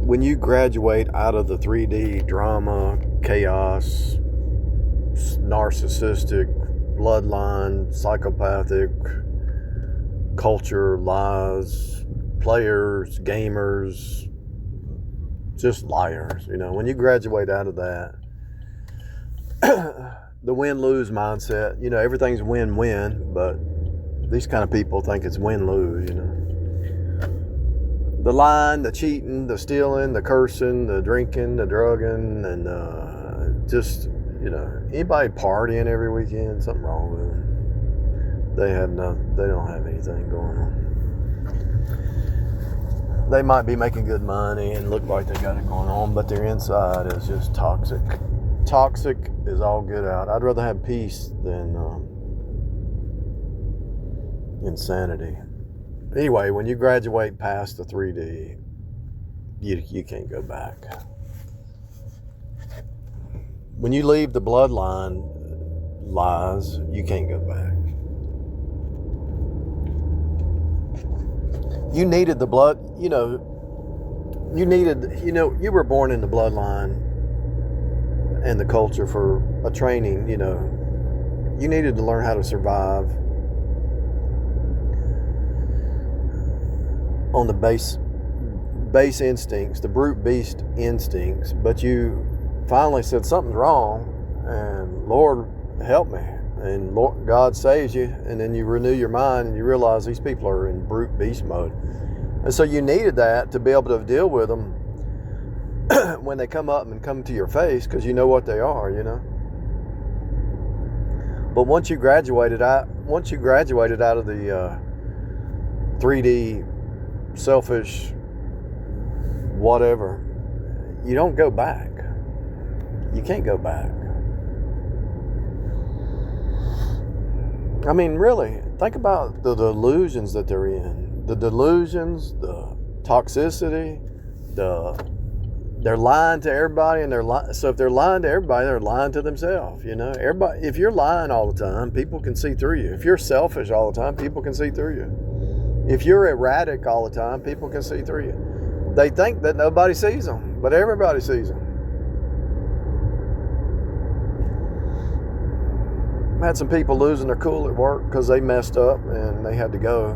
when you graduate out of the 3D drama, chaos, narcissistic, bloodline, psychopathic, culture, lies, players, gamers, just liars, when you graduate out of that, the win-lose mindset, everything's win-win, but these kind of people think it's win-lose, The lying, the cheating, the stealing, the cursing, the drinking, the drugging, and anybody partying every weekend, something wrong with them. They don't have anything going on. They might be making good money and look like they got it going on, but their inside is just toxic. Toxic is all get out. I'd rather have peace than insanity. Anyway, when you graduate past the 3D, you can't go back. When you leave the bloodline lies, you can't go back. You needed the blood, you were born in the bloodline and the culture for a training, you needed to learn how to survive on the base instincts, the brute beast instincts, but you finally said something's wrong, and Lord help me, and Lord, God saves you, and then you renew your mind and you realize these people are in brute beast mode, and so you needed that to be able to deal with them when they come up and come to your face, because you know what they are, But once you graduated out of the 3D selfish whatever, you don't go back. You can't go back. I mean, really, think about the delusions that they're in. The delusions, the toxicity, they're lying to everybody, and so if they're lying to everybody, they're lying to themselves. Everybody. If you're lying all the time, people can see through you. If you're selfish all the time, people can see through you. If you're erratic all the time, people can see through you. They think that nobody sees them, but everybody sees them. I had some people losing their cool at work because they messed up and they had to go.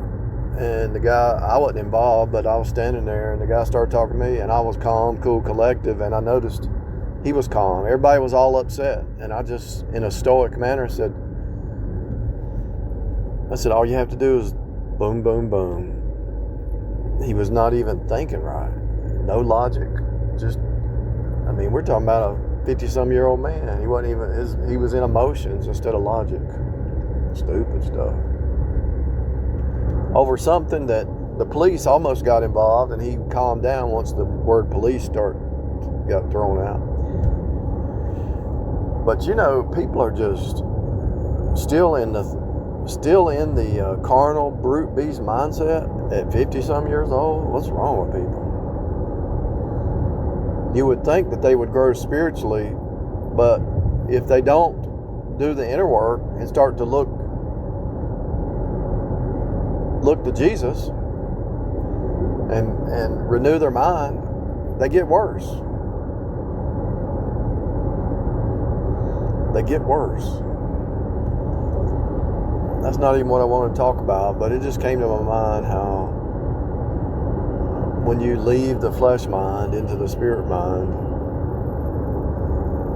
And the guy, I wasn't involved, but I was standing there, and the guy started talking to me, and I was calm, cool, collective, and I noticed he was calm. Everybody was all upset, and I just, in a stoic manner, said, all you have to do is boom, boom, boom. He was not even thinking right. No logic. We're talking about a 50-some-year-old man. He wasn't even, he was in emotions instead of logic. Stupid stuff. Over something that the police almost got involved, and he calmed down once the word police got thrown out. But people are just still in the carnal brute beast mindset at 50-some years old. What's wrong with people? You would think that they would grow spiritually, but if they don't do the inner work and start to look to Jesus and renew their mind, they get worse. They get worse. That's not even what I want to talk about, but it just came to my mind how when you leave the flesh mind into the spirit mind,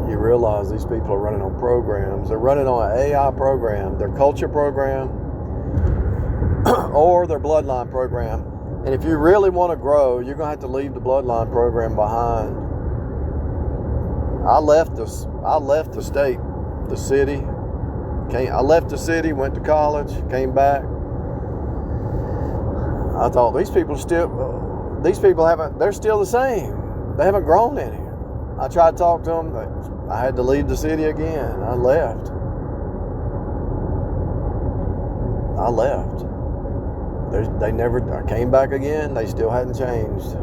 you realize these people are running on programs. They're running on an AI program, their culture program, or their bloodline program. And if you really want to grow, you're going to have to leave the bloodline program behind. I left the state, the city. I left the city, went to college, came back. I thought they're still the same. They haven't grown any. I tried to talk to them, but I had to leave the city again. I left. I came back again. They still hadn't changed.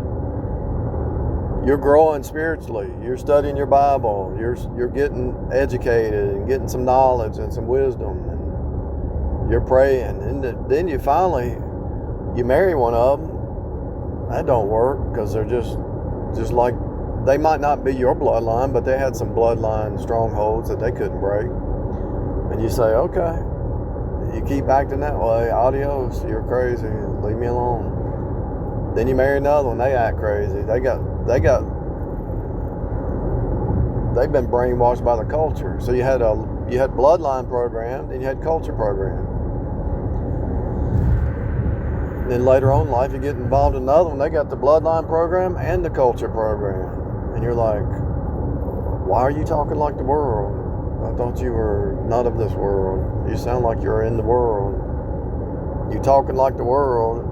You're growing spiritually. You're studying your Bible. You're getting educated and getting some knowledge and some wisdom. And you're praying. And then you finally, you marry one of them. That don't work because they're just Just like they might not be your bloodline, but they had some bloodline strongholds that they couldn't break. And you say, okay, you keep acting that way, adios, you're crazy, leave me alone. Then you marry another one, they act crazy. They've been brainwashed by the culture. So you had bloodline program, then you had culture program. Then later on in life, you get involved in another one. They got the bloodline program and the culture program. And you're like, why are you talking like the world? I thought you were not of this world. You sound like you're in the world. You talking like the world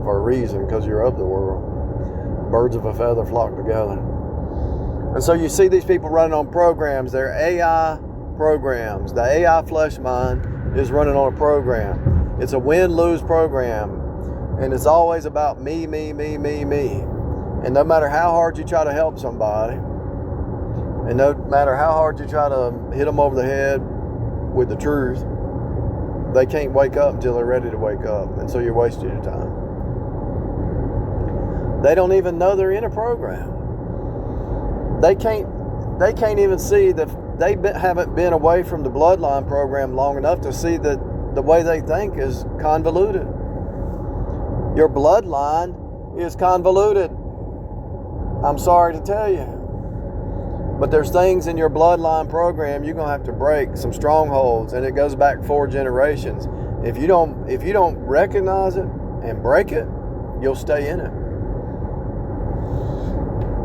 for a reason, because you're of the world. Birds of a feather flock together. And so you see these people running on programs. They're AI programs. The AI flesh mind is running on a program. It's a win-lose program, and it's always about me. And no matter how hard you try to help somebody, and no matter how hard you try to hit them over the head with the truth, they can't wake up until they're ready to wake up, and so you're wasting your time. They don't even know they're in a program. They can't even see that they haven't been away from the bloodline program long enough to see that the way they think is convoluted. Your bloodline is convoluted. I'm sorry to tell you. But there's things in your bloodline program you're going to have to break, some strongholds, and it goes back 4 generations. If you don't recognize it and break it, you'll stay in it.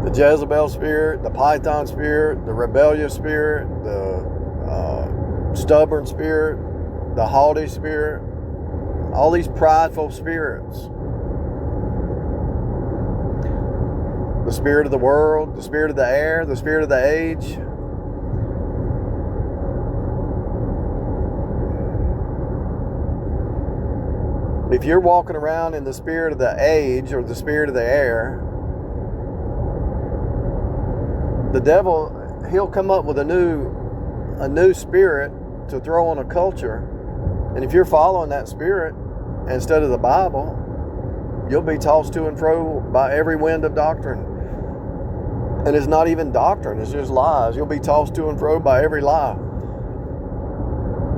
The Jezebel spirit, the Python spirit, the rebellious spirit, the stubborn spirit, the haughty spirit, all these prideful spirits. The spirit of the world, the spirit of the air, the spirit of the age. If you're walking around in the spirit of the age or the spirit of the air, the devil, he'll come up with a new spirit to throw on a culture. And if you're following that spirit instead of the Bible, you'll be tossed to and fro by every wind of doctrine. And it's not even doctrine, it's just lies. You'll be tossed to and fro by every lie.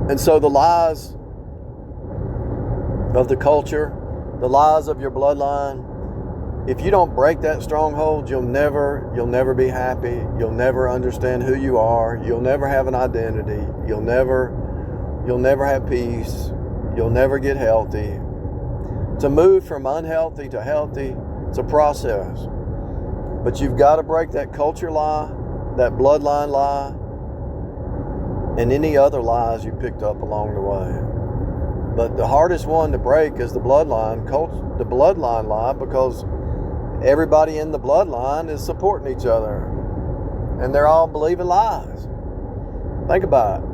And so the lies of the culture, the lies of your bloodline, if you don't break that stronghold, you'll never be happy. You'll never understand who you are. You'll never have an identity. You'll never have peace. You'll never get healthy. To move from unhealthy to healthy, it's a process. But you've got to break that culture lie, that bloodline lie, and any other lies you picked up along the way. But the hardest one to break is the bloodline lie, because everybody in the bloodline is supporting each other, and they're all believing lies. Think about it.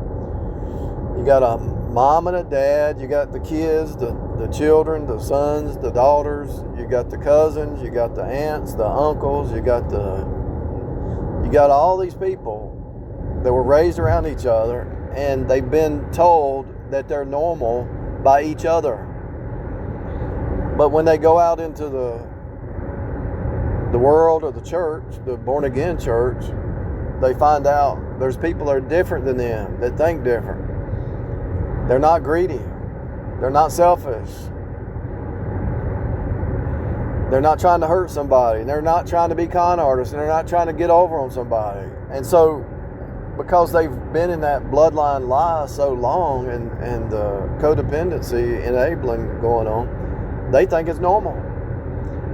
You got a mom and a dad, you got the kids, the children, the sons, the daughters, you got the cousins, you got the aunts, the uncles, you got all these people that were raised around each other, and they've been told that they're normal by each other. But when they go out into the world or the church, the born again church, they find out there's people that are different than them, that think different. They're not greedy. They're not selfish. They're not trying to hurt somebody. They're not trying to be con artists, and they're not trying to get over on somebody. And so, because they've been in that bloodline lie so long, and the codependency enabling going on, they think it's normal.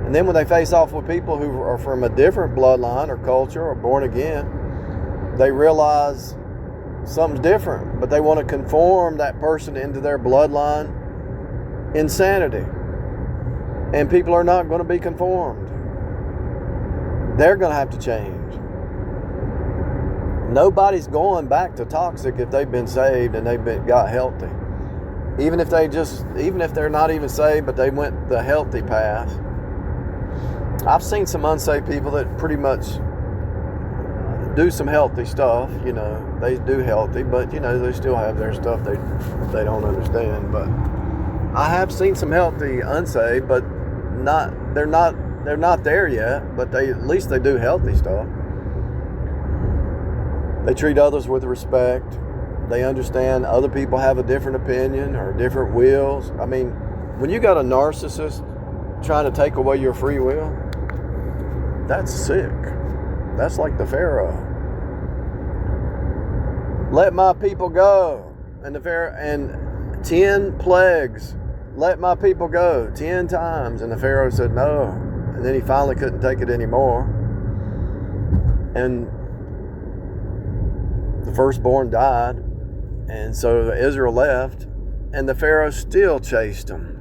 And then when they face off with people who are from a different bloodline or culture or born again, they realize something's different, but they want to conform that person into their bloodline insanity. And people are not going to be conformed. They're going to have to change. Nobody's going back to toxic if they've been saved and got healthy. Even if they're not even saved, but they went the healthy path. I've seen some unsaved people that pretty much do some healthy stuff, they do healthy, but they still have their stuff they don't understand. But I have seen some healthy unsaved, but they they're not there yet, but at least they do healthy stuff. They treat others with respect. They understand other people have a different opinion or different wills. I mean, when you got a narcissist trying to take away your free will, that's sick. That's like the Pharaoh. Let my people go. And the Pharaoh, and 10 plagues. Let my people go 10 times. And the Pharaoh said no. And then he finally couldn't take it anymore. And the firstborn died. And so Israel left. And the Pharaoh still chased them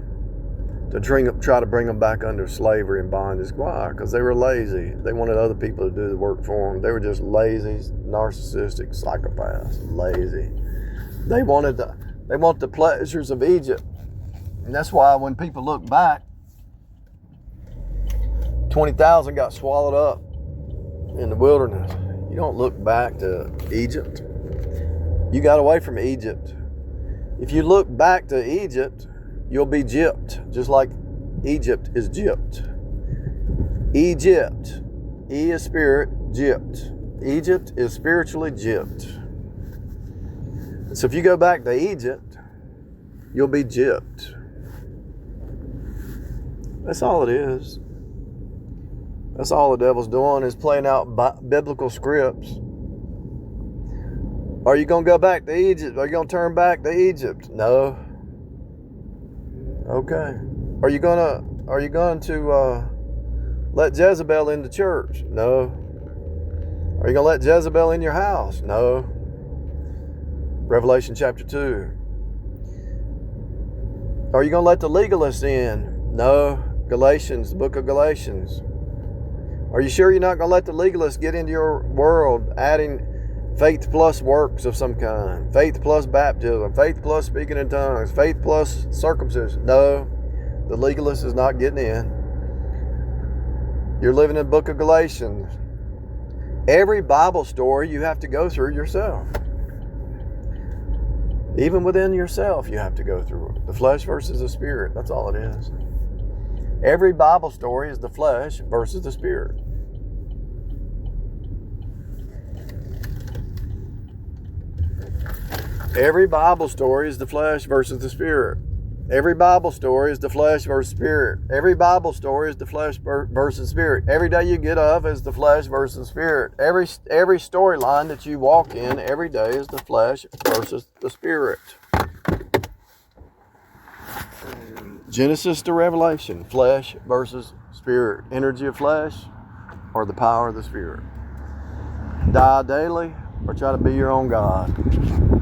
to try to bring them back under slavery and bondage. Why? Because they were lazy. They wanted other people to do the work for them. They were just lazy, narcissistic psychopaths. Lazy. They want the pleasures of Egypt. And that's why when people look back, 20,000 got swallowed up in the wilderness. You don't look back to Egypt. You got away from Egypt. If you look back to Egypt, you'll be gypped, just like Egypt is gypped. Egypt. E is spirit, gypped. Egypt is spiritually gypped. So if you go back to Egypt, you'll be gypped. That's all it is. That's all the devil's doing, is playing out biblical scripts. Are you going to go back to Egypt? Are you going to turn back to Egypt? No. Okay. Are you going to let Jezebel into church? No. Are you going to let Jezebel in your house? No. Revelation chapter 2. Are you going to let the legalists in? No. Galatians, the book of Galatians. Are you sure you're not going to let the legalists get into your world, adding faith plus works of some kind, faith plus baptism, faith plus speaking in tongues, faith plus circumcision? No, the legalist is not getting in. You're living in the book of Galatians. Every Bible story you have to go through yourself. Even within yourself, you have to go through it. The flesh versus the spirit. That's all it is. Every Bible story is the flesh versus the spirit. Every Bible story is the flesh versus the spirit. Every Bible story is the flesh versus spirit. Every Bible story is the flesh versus spirit. Every day you get up is the flesh versus spirit. Every storyline that you walk in every day is the flesh versus the spirit. Genesis to Revelation, flesh versus spirit. Energy of flesh or the power of the spirit. Die daily or try to be your own God.